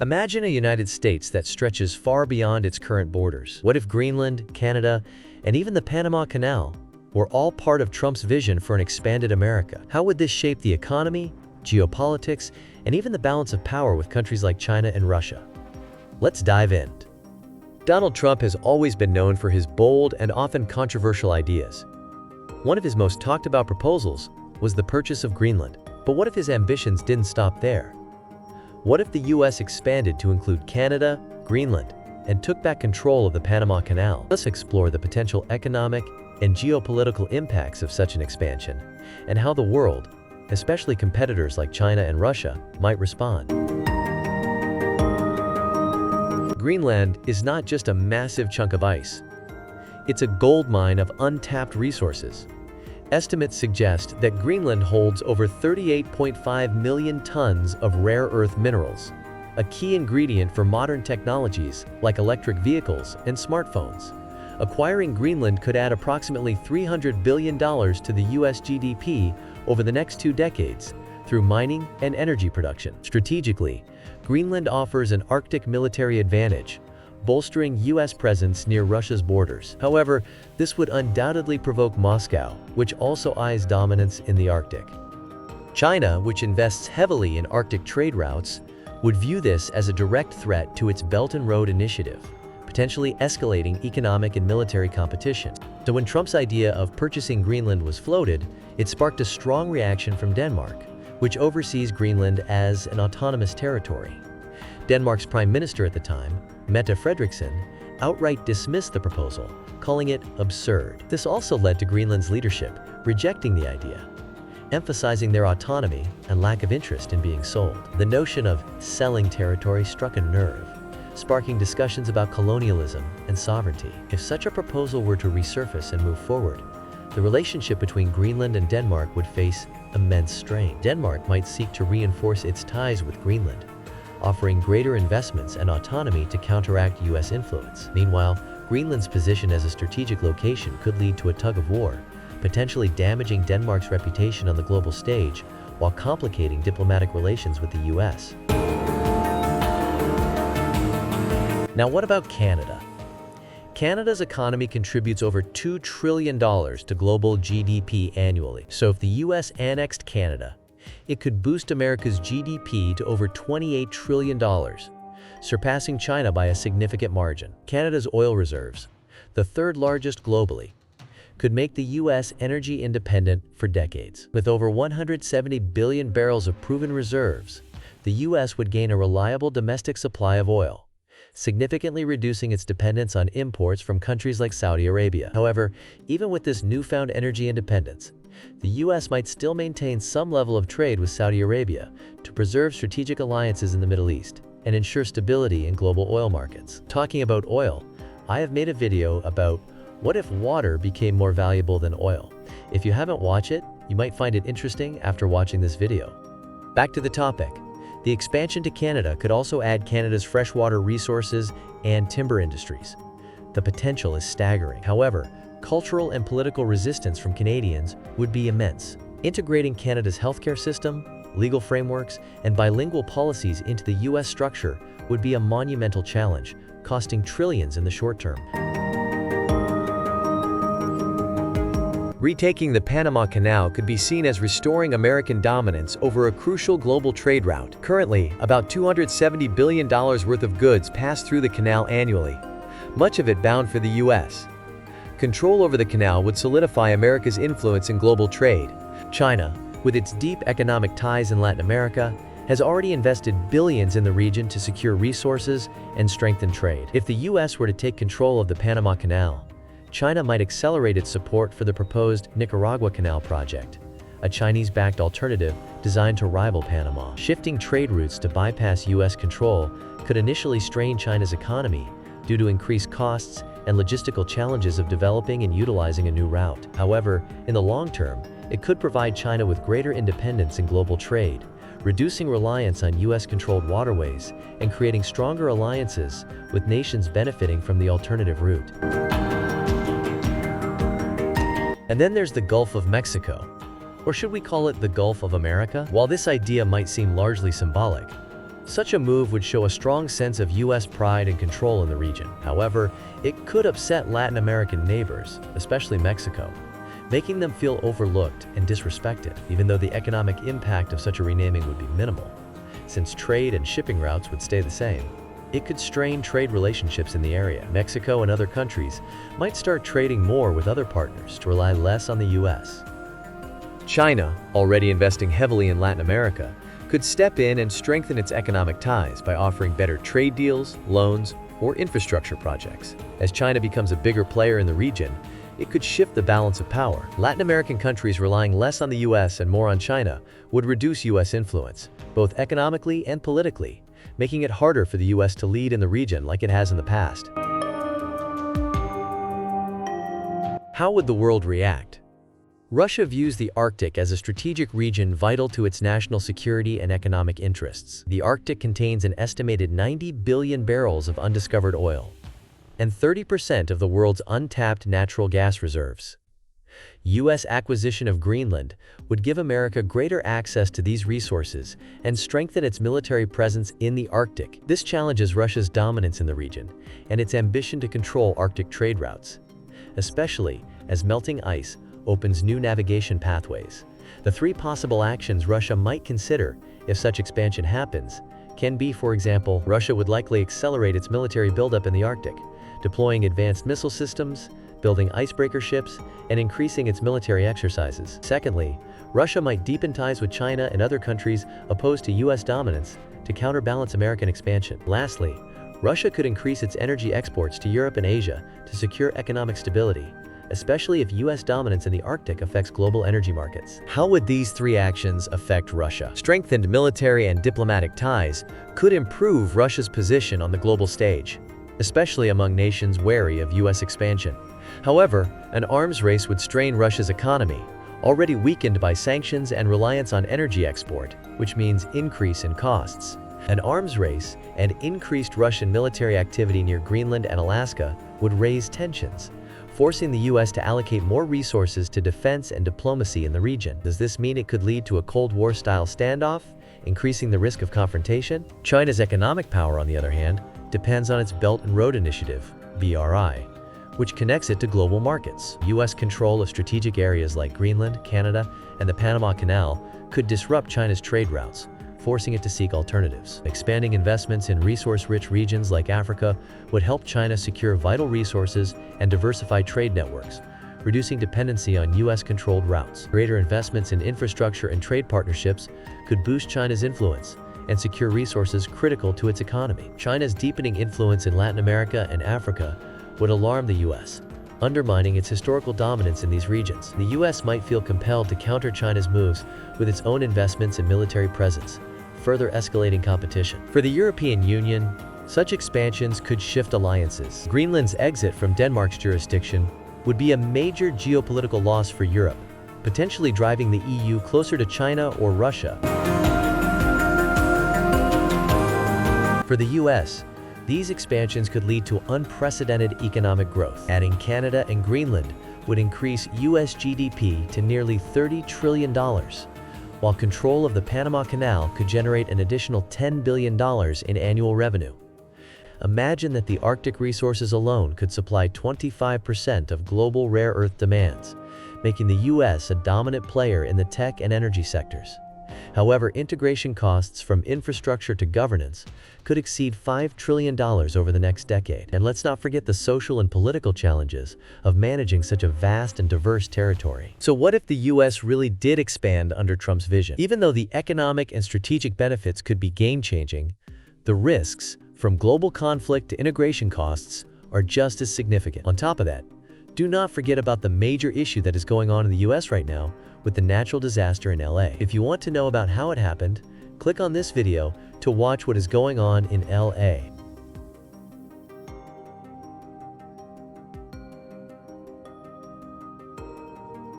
Imagine a United States that stretches far beyond its current borders. What if Greenland, Canada, and even the Panama Canal were all part of Trump's vision for an expanded America? How would this shape the economy, geopolitics, and even the balance of power with countries like China and Russia? Let's dive in. Donald Trump has always been known for his bold and often controversial ideas. One of his most talked about proposals was the purchase of Greenland. But what if his ambitions didn't stop there? What if the US expanded to include Canada, Greenland, and took back control of the Panama Canal? Let's explore the potential economic and geopolitical impacts of such an expansion, and how the world, especially competitors like China and Russia, might respond. Greenland is not just a massive chunk of ice. It's a gold mine of untapped resources. Estimates suggest that Greenland holds over 38.5 million tons of rare earth minerals, a key ingredient for modern technologies like electric vehicles and smartphones. Acquiring Greenland could add approximately $300 billion to the US GDP over the next 2 decades through mining and energy production. Strategically, Greenland offers an Arctic military advantage, bolstering US presence near Russia's borders. However, this would undoubtedly provoke Moscow, which also eyes dominance in the Arctic. China, which invests heavily in Arctic trade routes, would view this as a direct threat to its Belt and Road Initiative, potentially escalating economic and military competition. So when Trump's idea of purchasing Greenland was floated, it sparked a strong reaction from Denmark, which oversees Greenland as an autonomous territory. Denmark's prime minister at the time, Mette Frederiksen, outright dismissed the proposal, calling it absurd. This also led to Greenland's leadership rejecting the idea, emphasizing their autonomy and lack of interest in being sold. The notion of selling territory struck a nerve, sparking discussions about colonialism and sovereignty. If such a proposal were to resurface and move forward, the relationship between Greenland and Denmark would face immense strain. Denmark might seek to reinforce its ties with Greenland, offering greater investments and autonomy to counteract US influence. Meanwhile, Greenland's position as a strategic location could lead to a tug-of-war, potentially damaging Denmark's reputation on the global stage while complicating diplomatic relations with the US. Now, what about Canada? Canada's economy contributes over $2 trillion to global GDP annually. So if the US annexed Canada, it could boost America's GDP to over $28 trillion, surpassing China by a significant margin. Canada's oil reserves, the third largest globally, could make the US energy independent for decades. With over 170 billion barrels of proven reserves, the US would gain a reliable domestic supply of oil, significantly reducing its dependence on imports from countries like Saudi Arabia. However, even with this newfound energy independence, the US might still maintain some level of trade with Saudi Arabia to preserve strategic alliances in the Middle East and ensure stability in global oil markets. Talking about oil, I have made a video about what if water became more valuable than oil. If you haven't watched it, you might find it interesting after watching this video. Back to the topic. The expansion to Canada could also add Canada's freshwater resources and timber industries. The potential is staggering. However, cultural and political resistance from Canadians would be immense. Integrating Canada's healthcare system, legal frameworks, and bilingual policies into the US structure would be a monumental challenge, costing trillions in the short term. Retaking the Panama Canal could be seen as restoring American dominance over a crucial global trade route. Currently, about $270 billion worth of goods pass through the canal annually, much of it bound for the US. Control over the canal would solidify America's influence in global trade. China, with its deep economic ties in Latin America, has already invested billions in the region to secure resources and strengthen trade. If the US were to take control of the Panama Canal, China might accelerate its support for the proposed Nicaragua Canal project, a Chinese-backed alternative designed to rival Panama. Shifting trade routes to bypass US control could initially strain China's economy due to increased costs and logistical challenges of developing and utilizing a new route. However, in the long term, it could provide China with greater independence in global trade, reducing reliance on US-controlled waterways and creating stronger alliances with nations benefiting from the alternative route. And then there's the Gulf of Mexico, or should we call it the Gulf of America? While this idea might seem largely symbolic, Such a move would show a strong sense of U.S. pride and control in the region. However, it could upset Latin American neighbors, especially Mexico, making them feel overlooked and disrespected, even though the economic impact of such a renaming would be minimal, since trade and shipping routes would stay the same. It could strain trade relationships in the area. Mexico and other countries might start trading more with other partners to rely less on the U.S. China, already investing heavily in Latin America, could step in and strengthen its economic ties by offering better trade deals, loans, or infrastructure projects. As China becomes a bigger player in the region, it could shift the balance of power. Latin American countries relying less on the U.S. and more on China would reduce U.S. influence, both economically and politically, making it harder for the U.S. to lead in the region like it has in the past. How would the world react? Russia views the Arctic as a strategic region vital to its national security and economic interests. The Arctic contains an estimated 90 billion barrels of undiscovered oil and 30% of the world's untapped natural gas reserves. U.S. acquisition of Greenland would give America greater access to these resources and strengthen its military presence in the Arctic. This challenges Russia's dominance in the region and its ambition to control Arctic trade routes, especially as melting ice opens new navigation pathways. The three possible actions Russia might consider if such expansion happens can be, for example, Russia would likely accelerate its military buildup in the Arctic, deploying advanced missile systems, building icebreaker ships, and increasing its military exercises. Secondly, Russia might deepen ties with China and other countries opposed to U.S. dominance to counterbalance American expansion. Lastly, Russia could increase its energy exports to Europe and Asia to secure economic stability, especially if U.S. dominance in the Arctic affects global energy markets. How would these three actions affect Russia? Strengthened military and diplomatic ties could improve Russia's position on the global stage, especially among nations wary of U.S. expansion. However, an arms race would strain Russia's economy, already weakened by sanctions and reliance on energy export, which means increase in costs. An arms race and increased Russian military activity near Greenland and Alaska would raise tensions, forcing the U.S. to allocate more resources to defense and diplomacy in the region. Does this mean it could lead to a Cold War-style standoff, increasing the risk of confrontation? China's economic power, on the other hand, depends on its Belt and Road Initiative, BRI, which connects it to global markets. U.S. control of strategic areas like Greenland, Canada, and the Panama Canal could disrupt China's trade routes, forcing it to seek alternatives. Expanding investments in resource-rich regions like Africa would help China secure vital resources and diversify trade networks, reducing dependency on U.S.-controlled routes. Greater investments in infrastructure and trade partnerships could boost China's influence and secure resources critical to its economy. China's deepening influence in Latin America and Africa would alarm the U.S., undermining its historical dominance in these regions. The U.S. might feel compelled to counter China's moves with its own investments and military presence, further escalating competition. For the European Union, such expansions could shift alliances. Greenland's exit from Denmark's jurisdiction would be a major geopolitical loss for Europe, potentially driving the EU closer to China or Russia. For the U.S., these expansions could lead to unprecedented economic growth. Adding Canada and Greenland would increase U.S. GDP to nearly $30 trillion, while control of the Panama Canal could generate an additional $10 billion in annual revenue. Imagine that the Arctic resources alone could supply 25% of global rare earth demands, making the U.S. a dominant player in the tech and energy sectors. However, integration costs from infrastructure to governance could exceed $5 trillion over the next decade. And let's not forget the social and political challenges of managing such a vast and diverse territory. So what if the U.S. really did expand under Trump's vision? Even though the economic and strategic benefits could be game-changing, the risks, from global conflict to integration costs, are just as significant. On top of that, do not forget about the major issue that is going on in the U.S. right now with the natural disaster in LA. If you want to know about how it happened, click on this video to watch what is going on in LA.